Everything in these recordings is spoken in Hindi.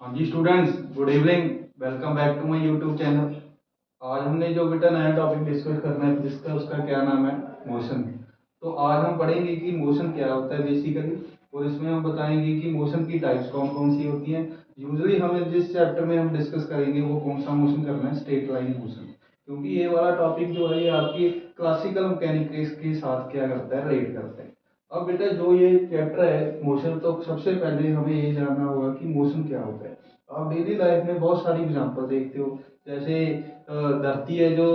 हाँ जी students, good evening. Welcome back to my YouTube channel. आज हमने जो बेटा नया टॉपिक डिस्कस करना है जिसका उसका क्या नाम है, मोशन। तो आज हम पढ़ेंगे कि मोशन क्या होता है बेसिकली, और इसमें हम बताएंगे कि मोशन की टाइप्स कौन कौन सी होती हैं। यूजुअली हमें जिस चैप्टर में हम डिस्कस करेंगे वो कौन सा मोशन करना है, स्ट्रेट लाइन मोशन। क्योंकि ये वाला टॉपिक जो है ये आपकी क्लासिकल मैकेनिक्स के साथ क्या करता है, रिलेट करता है। अब बेटा जो ये चैप्टर है मोशन, तो सबसे पहले हमें ये जानना होगा कि मोशन क्या होता है। आप डेली लाइफ में बहुत सारी एग्जांपल देखते हो, जैसे धरती है जो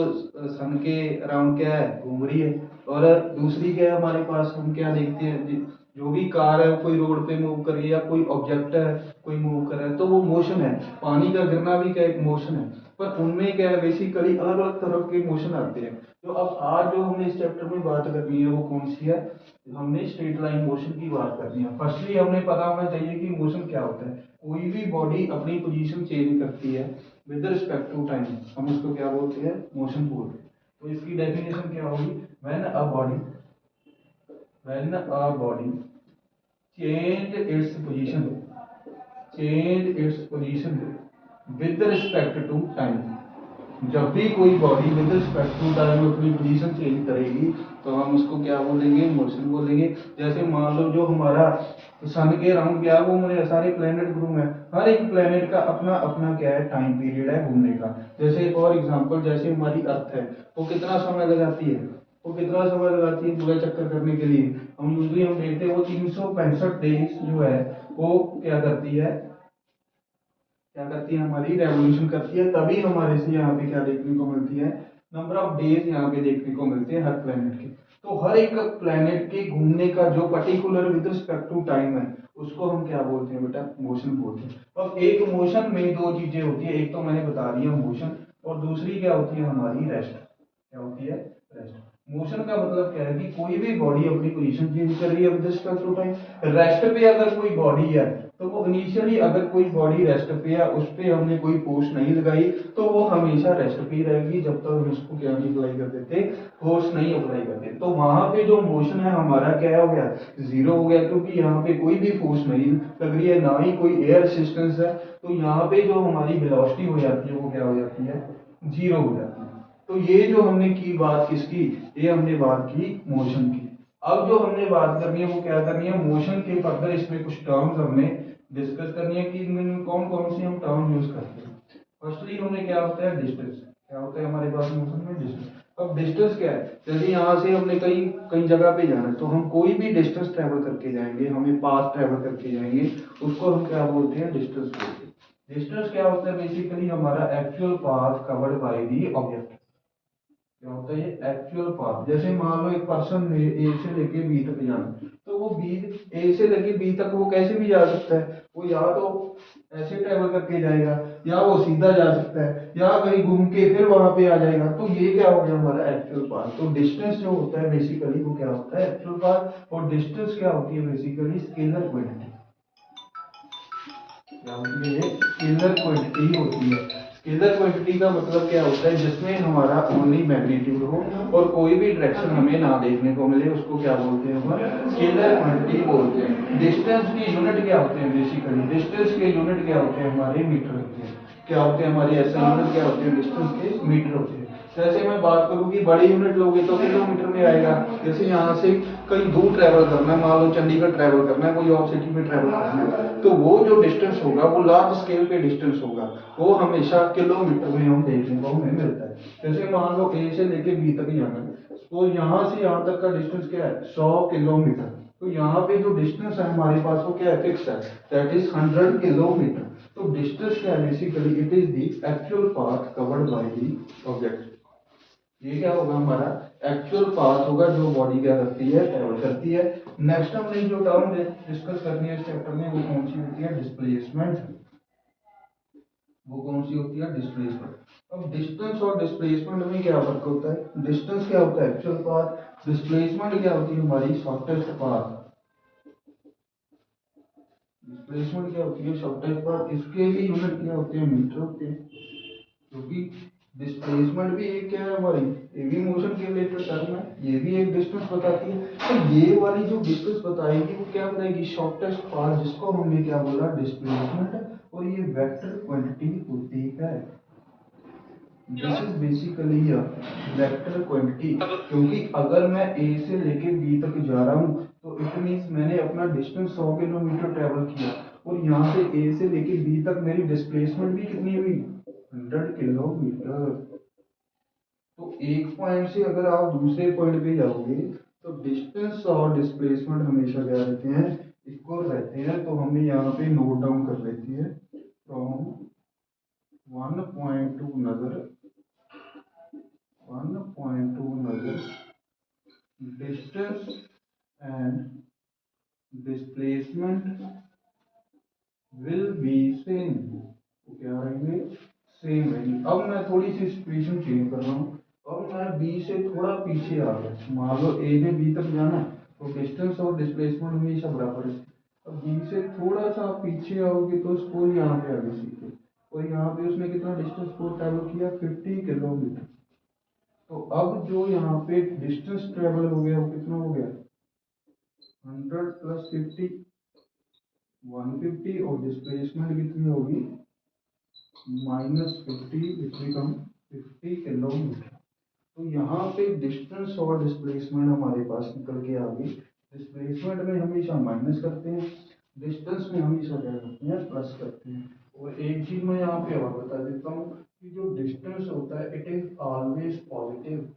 सन के अराउंड क्या है, घूम रही है। और दूसरी क्या है हमारे पास, हम क्या देखते हैं जो भी कार है कोई रोड पे मूव कर रही है या कोई ऑब्जेक्ट है कोई मूव कर रहा है तो वो मोशन है। पानी का गिरना भी क्या एक मोशन है। पर उनमें क्या है, बेसिकली अलग अलग तरह के मोशन आते हैं। तो अब आज जो हमने इस चैप्टर में बात करनी है वो कौन सी है, हमने स्ट्रेट लाइन मोशन की बात करनी है। फर्स्टली हमें पता होना चाहिए कि मोशन क्या होता है। कोई भी बॉडी अपनी पोजीशन चेंज करती है विद रिस्पेक्ट टू टाइम, हम उसको क्या बोलते हैं, मोशन बोलते हैं। तो इसकी डेफिनेशन क्या होगी, when a body change its position with respect to time. जब भी कोई body with respect to time अपनी पोजीशन चेंज करेगी तो हम उसको क्या बोलेंगे, मोशन बोलेंगे। जैसे मान लो जो हमारा सन के अराउंड क्या है, वो हमारे सारे प्लेनेट घूम है। हर एक प्लेनेट का अपना अपना क्या है, टाइम पीरियड है घूमने का। जैसे फॉर एग्जांपल जैसे हमारी अर्थ है, वो कितना समय लगाती है, पूरा चक्कर करने के लिए। हम देखते हैं वो 365 डेज जो है वो क्या करती है हमारी रेवोल्यूशन करती है। तभी हमारे से यहाँ पे क्या देखने को मिलती है, नंबर ऑफ डेज यहाँ पे देखने को मिलते हैं हर प्लेनेट के। तो हर एक प्लेनेट के घूमने का जो particular with respect to time है उसको हम क्या बोलते हैं बेटा, मोशन बोलते हैं। अब एक मोशन में दो चीजें होती है, एक तो मैंने बता दिया मोशन, और दूसरी क्या होती है हमारी, रेस्ट। क्या होती है, रेस्ट। मोशन का मतलब क्या है कि कोई भी बॉडी अपनी पोजीशन चेंज कर रही है with respect to time. Rest पे अगर कोई बॉडी है तो वो इनिशियली अगर कोई बॉडी रेस्ट पे है, उस पे हमने कोई फोर्स नहीं लगाई तो वो हमेशा रेस्ट पे ही रहेगी जब तक हम उसको क्या नहीं अप्लाई कर देते, फोर्स नहीं अप्लाई करते। तो वहां पे जो मोशन है हमारा क्या हो गया, जीरो हो गया, क्योंकि यहाँ पे कोई भी फोर्स नहीं लग रही है, ना ही कोई एयर रेसिस्टेंस है। तो यहाँ पे जो हमारी वेलोसिटी हो जाती है वो क्या हो जाती है, जीरो हो जाती है। तो ये जो हमने की बात किसकी, ये हमने बात की मोशन की। अब जो हमने बात करनी है वो क्या करनी है, मोशन के फर्दर इसमें कुछ टर्म्स हमने डिस्कस करनी है कि इनमें कौन कौन से हम टर्म यूज करते हैं। फर्स्टली हमें क्या होता है, डिस्टेंस। क्या होता है हमारे पास मोशन में, डिस्टेंस। अब डिस्टेंस क्या है, जैसे यहाँ से हमने कई कई जगह पे जाना है तो हम कोई भी डिस्टेंस ट्रेवल करके जाएंगे, हमें पाथ ट्रेवल करके जाएंगे, उसको हम क्या बोलते हैं, डिस्टेंस बोलते हैं। डिस्टेंस क्या होता है, बेसिकली हमारा actual path covered by the object. क्या होता है ये एक्चुअल पाथ। जैसे मान लो एक पर्सन ने ए से लेके बी तक जाना, तो वो बी ए से लेके बी तक वो कैसे भी जा सकता है। वो या तो ऐसे ट्रेवल करके जाएगा, या वो सीधा जा सकता है, या कहीं घूम के फिर वहां पे आ जाएगा। तो ये क्या हो गया हमारा एक्चुअल पाथ। तो डिस्टेंस जो होता है बेसिकली वो क्या होता है, एक्चुअल पाथ। और डिस्टेंस क्या होती है बेसिकली, स्केलर क्वांटिटी। क्या होती है, ये स्केलर क्वांटिटी होती है। स्केलर क्वांटिटी का मतलब क्या होता है, जिसमें हमारा ओनली मैग्नीट्यूड हो और कोई भी डायरेक्शन हमें ना देखने को मिले, उसको क्या बोलते हैं, हम स्केलर क्वांटिटी बोलते हैं। डिस्टेंस के यूनिट क्या होते हैं, बेसिकली डिस्टेंस के यूनिट क्या होते हैं हमारे, मीटर होते हैं। क्या होते हैं हमारी ऐसे यूनिट, क्या होते हैं डिस्टेंस के, मीटर होते हैं। जैसे मैं बात करूँ कि बड़ी यूनिट लोगे तो किलोमीटर में आएगा। जैसे यहाँ से कहीं दूर ट्रैवल करना है, मान लो चंडीगढ़ ट्रैवल करना है, कोई और सिटी में ट्रैवल करना है, तो वो जो डिस्टेंस होगा वो लार्ज स्केल पे डिस्टेंस होगा, वो हमेशा किलोमीटर में हम देखने को हमें मिलता है। जैसे मान लो ए से लेके बी तक जाना है, तो यहाँ से यहाँ तक का डिस्टेंस क्या है, 100 किलोमीटर। तो यहाँ पे जो डिस्टेंस है हमारे पास वो क्या है, फिक्स है, दैट इज 100 किलोमीटर। तो डिस्टेंस क्या है, basically it is the actual path covered by the object. ये क्या होगा हमारा, एक्चुअल पाथ होगा जो बॉडी क्या करती है, ट्रेवल करती है। नेक्स्ट हमने जो टर्म डिस्कस करनी है इस चैप्टर में वो कौन सी होती है, डिस्प्लेसमेंट। वो कौन सी होती है, डिस्प्लेसमेंट। अब डिस्टेंस और डिस्प्लेसमेंट में क्या फर्क होता है, डिस्टेंस क्या होता है, एक्चुअल पाथ। डिस्प्लेसमेंट क्या होती है हमारी, शॉर्टेस्ट पाथ। डिस्प्लेसमेंट क्या होती है, शॉर्टेस्ट पाथ। इसके भी यूनिट क्या होते हैं, मीटर होते हैं। क्योंकि डिस्प्लेसमेंट भी एक क्या है हमारी, ये भी मोशन के रिलेटेड टर्म है, ये भी एक डिस्टेंस बताती है। तो ये वाली जो डिस्टेंस बताएगी वो क्या बताएगी, शॉर्टेस्ट पाथ, जिसको हमने क्या बोला, डिस्प्लेसमेंट। और और ये वेक्टर क्वांटिटी होती है। This is basically a vector quantity, क्योंकि अगर मैं ए से लेके बी तक जा रहा हूँ तो इट मीन्स मैंने अपना डिस्टेंस 100 किलोमीटर ट्रेवल किया, और यहाँ से ए से लेके बी तक मेरी डिस्प्लेसमेंट भी कितनी हुई, 100 किलोमीटर। तो एक पॉइंट से अगर आप दूसरे पॉइंट पे जाओगे तो डिस्टेंस और डिस्प्लेसमेंट हमेशा क्या रहते हैं, इक्वल रहते हैं। तो हमने यहाँ पे नोट डाउन कर लेती है, from one point two another, one point two another, distance and displacement will be same. तो क्या रहेंगे, सेम रहेंगे। अब मैं थोड़ी सी सिचुएशन चेंज कर रहा हूँ। अब मैं बी से थोड़ा पीछे आ गया, मान लो ए ने बी तक जाना है तो डिस्टेंस और डिस्प्लेसमेंट हमेशा बराबर है। अब बी से थोड़ा सा पीछे आओगे तो उसको यहाँ पे आगे सीखे, और यहाँ पे उसने कितना डिस्टेंस को ट्रेवल किया, 50 किलोमीटर। तो अब जो यहाँ पे डिस्टेंस ट्रेवल हो गया वो कितना हो गया, 100 प्लस 50, 150, और डिस्प्लेसमेंट कितनी होगी, -50, विच बिकम 50 किलोमीटर। तो यहाँ पे डिस्टेंस और डिस्प्लेसमेंट हमारे पास निकल के आ गई। डिस्प्लेसमेंट में हमेशा माइनस करते हैं, डिस्टेंस में हमेशा क्या करते हैं, प्लस करते हैं। और एक चीज मैं यहाँ पे और बता देता हूँ कि जो डिस्टेंस होता है it is always positive,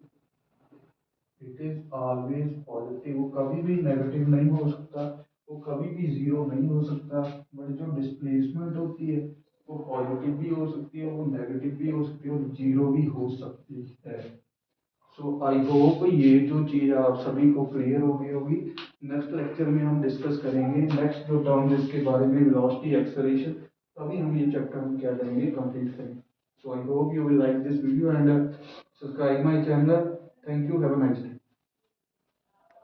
it is always positive. वो कभी भी नेगेटिव नहीं हो सकता, वो कभी भी जीरो नहीं हो सकता। बट जो डिस्प्लेसमेंट होती है वो पॉजिटिव भी हो सकती है, वो नेगेटिव भी हो सकती है, और जीरो भी हो सकती है। सो आई होप ये जो चीज़ आप सभी को क्लियर हो गई होगी। नेक्स्ट लेक्चर में हम डिस्कस करेंगे नेक्स्ट जो टर्म जिसके बारे में वेलोसिटी एक्सेलरेशन, तभी हम ये चैप्टर हम क्या करेंगे, कंप्लीट करेंगे। So I hope you will like this video and subscribe my channel. Thank you, have a nice day.